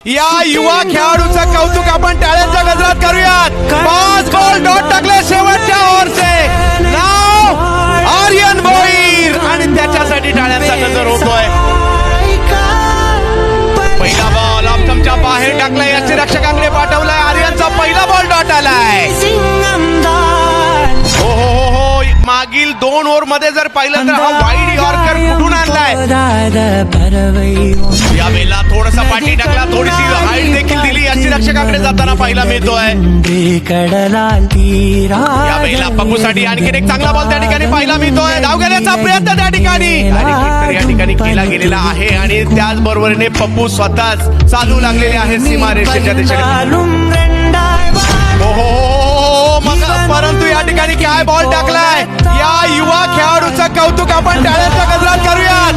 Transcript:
या युवा खेळाडूचं कौतुक आपण टाळ्यांच्या गजरात करूयात. 5 बॉल डॉट टाकले शेवटच्या ओव्हरचे. नाव आर्यन भोईर आणि त्याच्यासाठी टाळ्यांचा गजर होतोय. पहिला बॉल ऑफस्टंपच्या बाहेर टाकलाय. याची रक्षकांकडे पाठवलाय. आर्यनचा पहिला बॉल डॉट आलाय. हो हो हो हो मागील 2 ओव्हर मध्ये जर पाहिलं तर हा वाईड यॉर्कर कुठून आणलाय. यावेळेला थोडासा पाठी टाकला. थोडीशी हाईट देखील दिली. याची रक्षकांकडे जाताना पाहायला मिळतोय. यावेळेला पप्पूसाठी आणखीन एक चांगला बॉल त्या ठिकाणी पाहायला मिळतोय. धाव घेण्याचा प्रयत्न त्या ठिकाणी या ठिकाणी केला गेलेला आहे आणि त्याचबरोबरीने पप्पू स्वतःच चालू लागलेले आहे सीमारेषेच्या दिशेने. परंतु या ठिकाणी काय बॉल टाकलाय. या युवा खेळाडूचं कौतुक आपण टाळ्यांच्या गजरात करूयात.